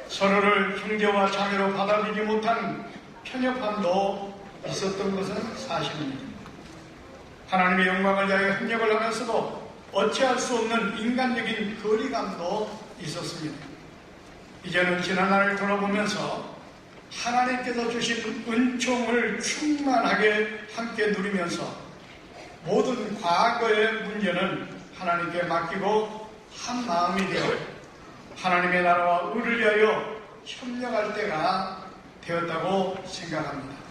서로를 형제와 자매로 받아들이지 못한 편협함도 있었던 것은 사실입니다. 하나님의 영광을 위하여 협력을 하면서도 어찌할 수 없는 인간적인 거리감도 있었습니다. 이제는 지난날을 돌아보면서 하나님께서 주신 은총을 충만하게 함께 누리면서 모든 과거의 문제는 하나님께 맡기고 한 마음이 되어 하나님의 나라와 의를 위하여 협력할 때가 되었다고 생각합니다.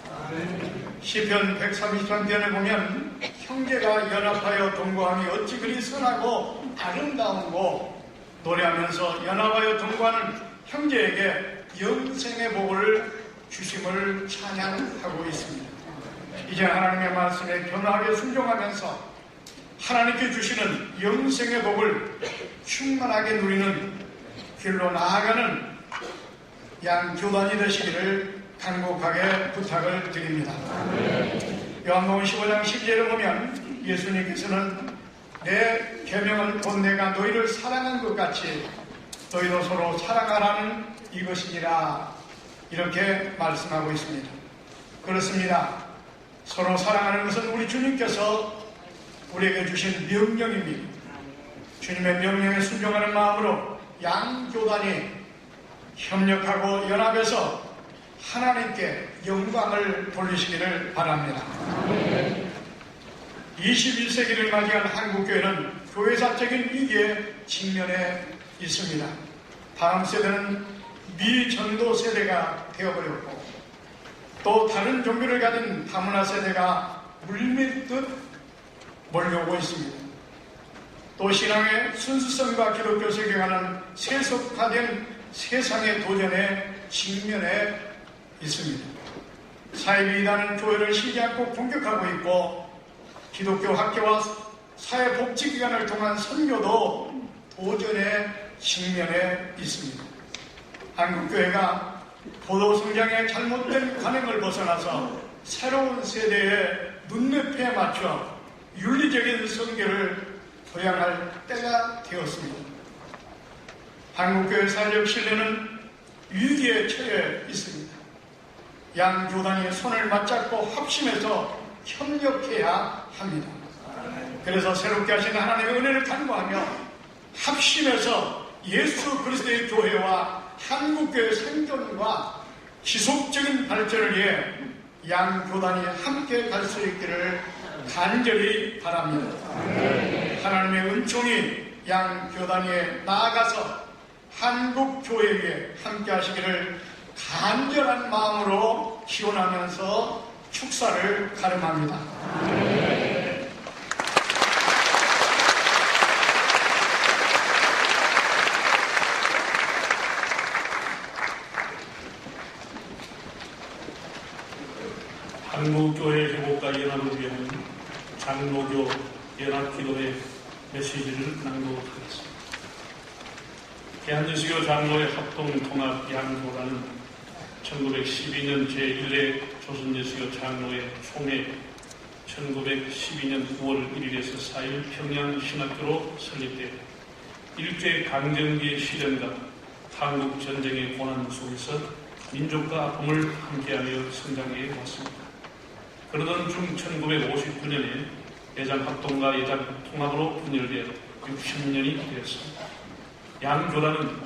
시편 133편에 보면 형제가 연합하여 동거함이 어찌 그리 선하고 아름다운고 노래하면서 연합하여 동거하는 형제에게 영생의 복을 주심을 찬양하고 있습니다. 이제 하나님의 말씀에 견고하게 순종하면서 하나님께 주시는 영생의 복을 충만하게 누리는 길로 나아가는 양 교단이 되시기를 간곡하게 부탁을 드립니다. 요한복음 15장 12절에 보면 예수님께서는 내 계명은 곧 내가 너희를 사랑한 것 같이 너희도 서로 사랑하라는 이것이니라 이렇게 말씀하고 있습니다. 그렇습니다. 서로 사랑하는 것은 우리 주님께서 우리에게 주신 명령입니다. 주님의 명령에 순종하는 마음으로 양 교단이 협력하고 연합해서 하나님께 영광을 돌리시기를 바랍니다. 21세기를 맞이한 한국교회는 교회사적인 위기에 직면해 있습니다. 다음 세대는 미전도 세대가 되어버렸고 또 다른 종교를 가진 다문화 세대가 물밀듯 몰려오고 있습니다. 또 신앙의 순수성과 기독교 세계관은 세속화된 세상의 도전에 직면해 있습니다. 사회비이다는 교회를 쉬지 않고 공격하고 있고 기독교 학교와 사회복지기관을 통한 선교도 도전에 직면해 있습니다. 한국교회가 보도성장의 잘못된 관행을 벗어나서 새로운 세대의 눈높이에 맞춰 윤리적인 선교를 도양할 때가 되었습니다. 한국교회 사회적 신뢰는 위기에 처해 있습니다. 양 교단이 손을 맞잡고 합심해서 협력해야 합니다. 그래서 새롭게 하신 하나님의 은혜를 간구하며 합심해서 예수 그리스도의 교회와 한국교회 생존과 지속적인 발전을 위해 양 교단이 함께 갈 수 있기를 간절히 바랍니다. 하나님의 은총이 양 교단위에 나아가서 한국 교회에 함께 하시기를 간절한 마음으로 기원하면서 축사를 가름합니다. 한국교회 회복과 연합을 위한 장로교 연합기도회 메시지를 낭독하겠습니다. 대한제수교 장로회 합동통합 양교단은 1912년 제1회 조선제수교 장로회 총회 1912년 9월 1일에서 4일 평양 신학교로 설립되어 일제 강점기의 시련과 한국 전쟁의 고난 속에서 민족과 아픔을 함께하며 성장해 왔습니다. 그러던 중 1959년에 예장합동과 예장통합으로 분열되어 60년이 되었습니다. 양 교단은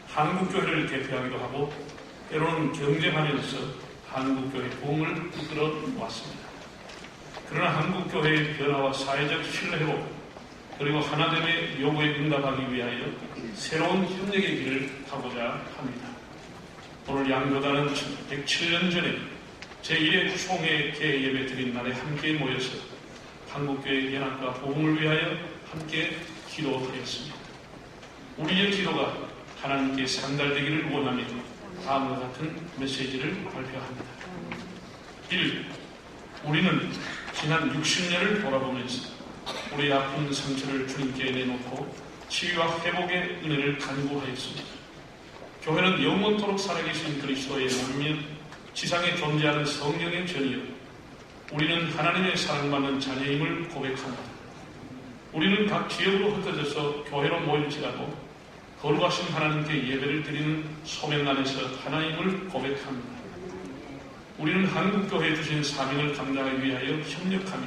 한국교회를 대표하기도 하고 때로는 경쟁하면서 한국교회 부흥을 이끌어 왔습니다. 그러나 한국교회의 변화와 사회적 신뢰회복 그리고 하나됨의 요구에 응답하기 위하여 새로운 협력의 길을 가고자 합니다. 오늘 양교단은 107년 전에 제1회 총회 개예배 드린 날에 함께 모여서 한국교회 연합과 부흥을 위하여 함께 기도하였습니다. 우리의 기도가 하나님께 상달되기를 원하며 다음과 같은 메시지를 발표합니다. 1. 우리는 지난 60년을 돌아보면서 우리의 아픈 상처를 주님께 내놓고 치유와 회복의 은혜를 간구하였습니다. 교회는 영원토록 살아계신 그리스도의 몸이며 지상에 존재하는 성령의 전이요 우리는 하나님의 사랑받는 자녀임을 고백합니다. 우리는 각 지역으로 흩어져서 교회로 모일지라도 거룩하신 하나님께 예배를 드리는 소명 안에서 하나님을 고백합니다. 우리는 한국교회에 주신 사명을 감당하기 위하여 협력하며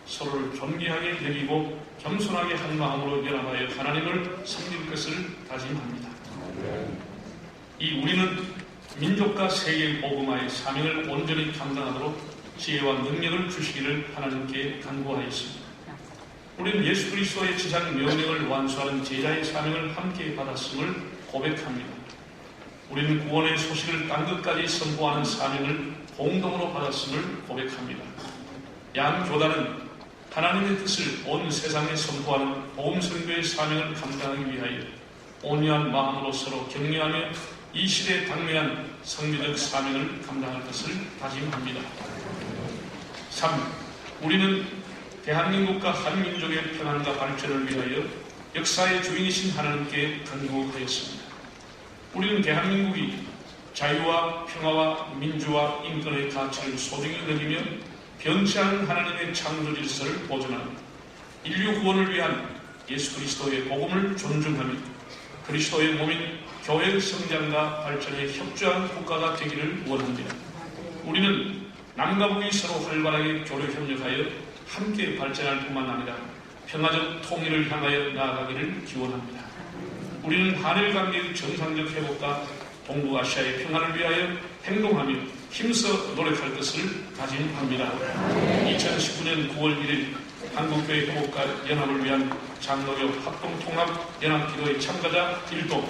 서로를 존귀하게 여기고 겸손하게 한 마음으로 연합하여 하나님을 섬길 것을 다짐합니다. 이 우리는 민족과 세계의 복음화의 사명을 온전히 감당하도록 지혜와 능력을 주시기를 하나님께 간구하였습니다. 우리는 예수 그리스도의 지상 명령을 완수하는 제자의 사명을 함께 받았음을 고백합니다. 우리는 구원의 소식을 땅끝까지 선포하는 사명을 공동으로 받았음을 고백합니다. 양 교단은 하나님의 뜻을 온 세상에 선포하는 복음 선교의 사명을 감당하기 위하여 온유한 마음으로 서로 격려하며 이 시대에 당면한 성교적 사명을 감당할 것을 다짐합니다. 3. 우리는 대한민국과 한민족의 평안과 발전을 위하여 역사의 주인이신 하나님께 간구하였습니다. 우리는 대한민국이 자유와 평화와 민주와 인권의 가치를 소중히 여기며 변치 않은 하나님의 창조 질서를 보존하는 인류 구원을 위한 예수 그리스도의 복음을 존중하며 그리스도의 몸인 교회의 성장과 발전에 협조한 국가가 되기를 원합니다. 우리는 남과 북이 서로 활발하게 교류 협력하여 함께 발전할 뿐만 아니라 평화적 통일을 향하여 나아가기를 기원합니다. 우리는 한일 관계의 정상적 회복과 동북아시아의 평화를 위하여 행동하며 힘써 노력할 것을 다짐합니다. 2019년 9월 1일 한국교회 회복과 연합을 위한 장로교 합동통합연합기도의 참가자 1동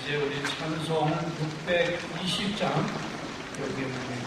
이제 우리 찬송 620장 여기에 보면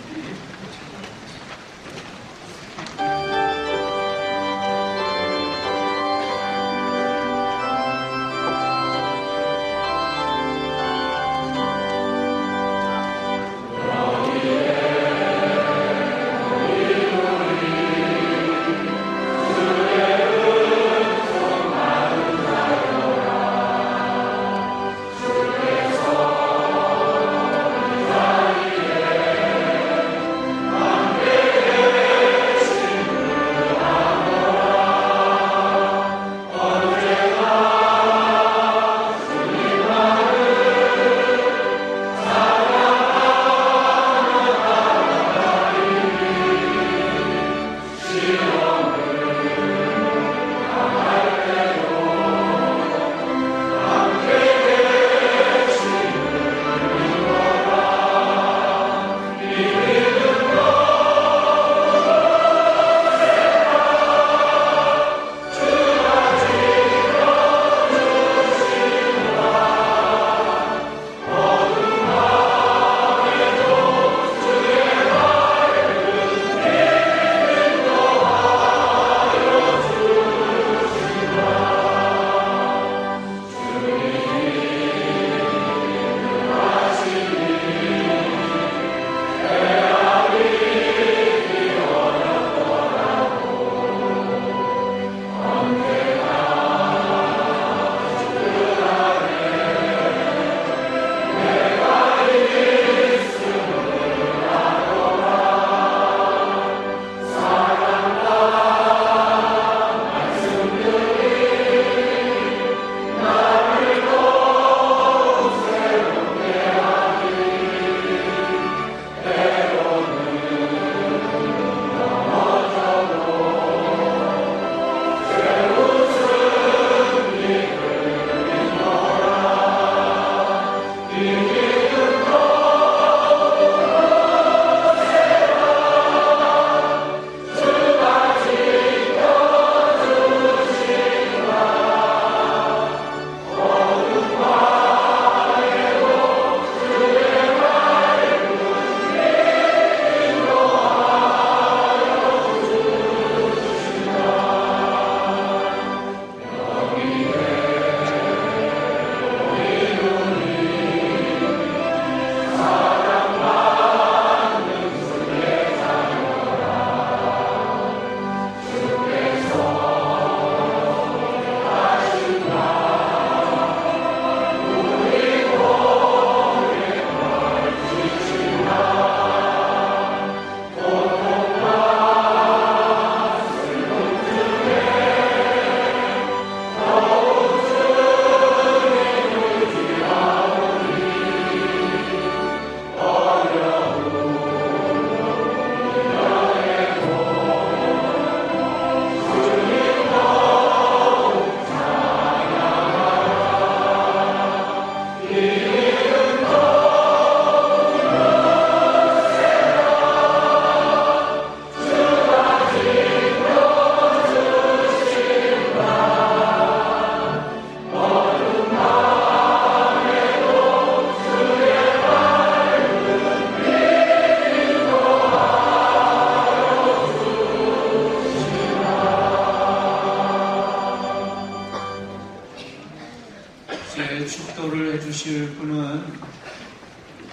모실 분은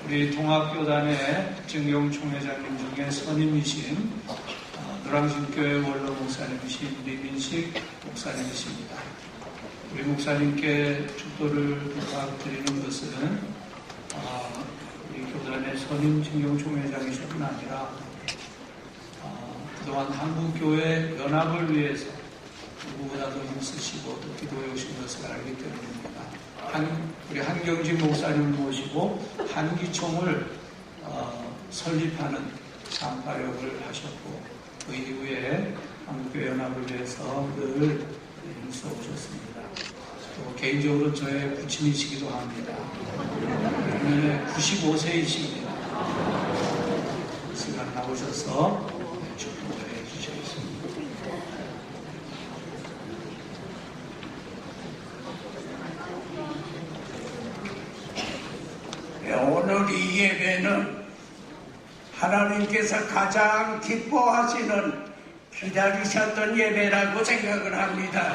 우리 동학교단의 정경총회장님 중에 선임이신 노량진교회 원로 목사님이신 리민식 목사님이십니다. 우리 목사님께 축도를 부탁드리는 것은 우리 교단의 선임 정경총회장이실 뿐 아니라 그동안 한국교회 연합을 위해서 누구보다도 힘쓰시고 또 기도해 오신 것을 알기 때문입니다. 우리 한경진 목사님을 모시고 한기총을 설립하는 참가역을 하셨고 그 이후에 한국교회 연합을 위해서 늘 힘써 오셨습니다. 또 개인적으로 저의 부친이시기도 합니다. 작년에 95세이십니다. 시간 나오셔서 축복해 주시겠습니다. 오늘 이 예배는 하나님께서 가장 기뻐하시는 기다리셨던 예배라고 생각을 합니다.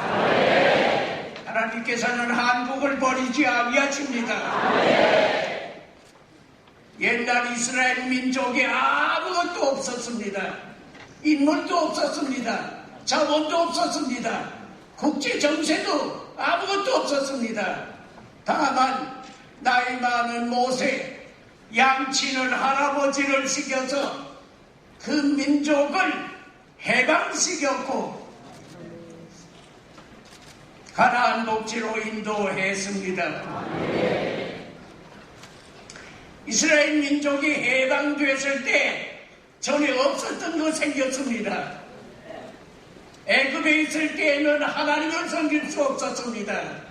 하나님께서는 한국을 버리지 아니하십니다. 옛날 이스라엘 민족에 아무것도 없었습니다. 인물도 없었습니다. 자본도 없었습니다. 국제 정세도 아무것도 없었습니다. 다만 나이 많은 모세, 양치는 할아버지를 시켜서 그 민족을 해방시켰고 가나안 복지로 인도했습니다. 이스라엘 민족이 해방됐을 때 전에 없었던 거 생겼습니다. 애굽에 있을 때에는 하나님을 섬길 수 없었습니다.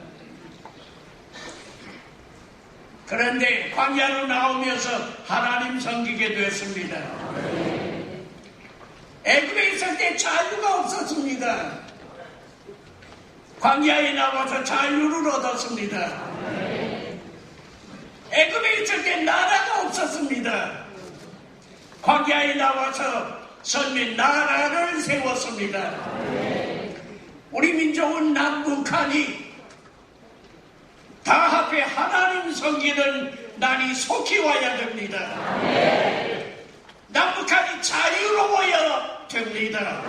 그런데 광야로 나오면서 하나님 섬기게 됐습니다. 애굽에 있을 때 자유가 없었습니다. 광야에 나와서 자유를 얻었습니다. 애굽에 있을 때 나라가 없었습니다. 광야에 나와서 선민 나라를 세웠습니다. 우리 민족은 남북한이 다 합해 하나님 섬기는 날이 속히 와야 됩니다. 남북한이 자유로워야 됩니다.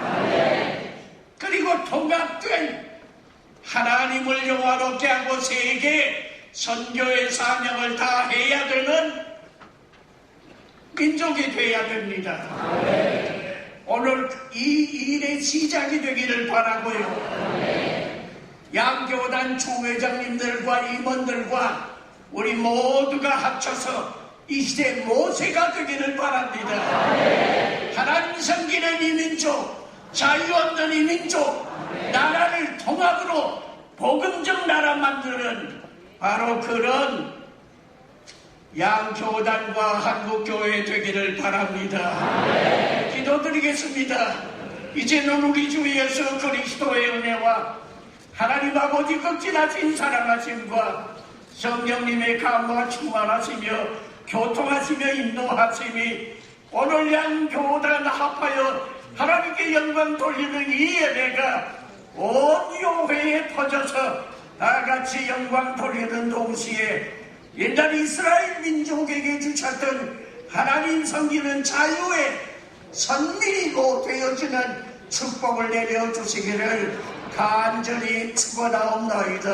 그리고 통합된 하나님을 영화롭게 하고 세계 선교의 사명을 다 해야 되는 민족이 돼야 됩니다. 오늘 이 일의 시작이 되기를 바라고요. 양교단 총회장님들과 임원들과 우리 모두가 합쳐서 이 시대 모세가 되기를 바랍니다. 하나님 섬기는 이 민족, 자유 없는 이 민족, 나라를 통합으로 복음적 나라 만드는 바로 그런 양교단과 한국교회 되기를 바랍니다. 기도드리겠습니다. 이제는 우리 주 예수 그리스도의 은혜와 하나님 아버지 극진하신 사랑하심과 성령님의 감화 충만하시며 교통하시며 인도하심이 오늘 양교단 합하여 하나님께 영광 돌리는 이 예배가 온 교회에 퍼져서 다같이 영광 돌리는 동시에 옛날 이스라엘 민족에게 주셨던 하나님 섬기는 자유의 선민이고 되어지는 축복을 내려주시기를 간절히 축원하옵나이다.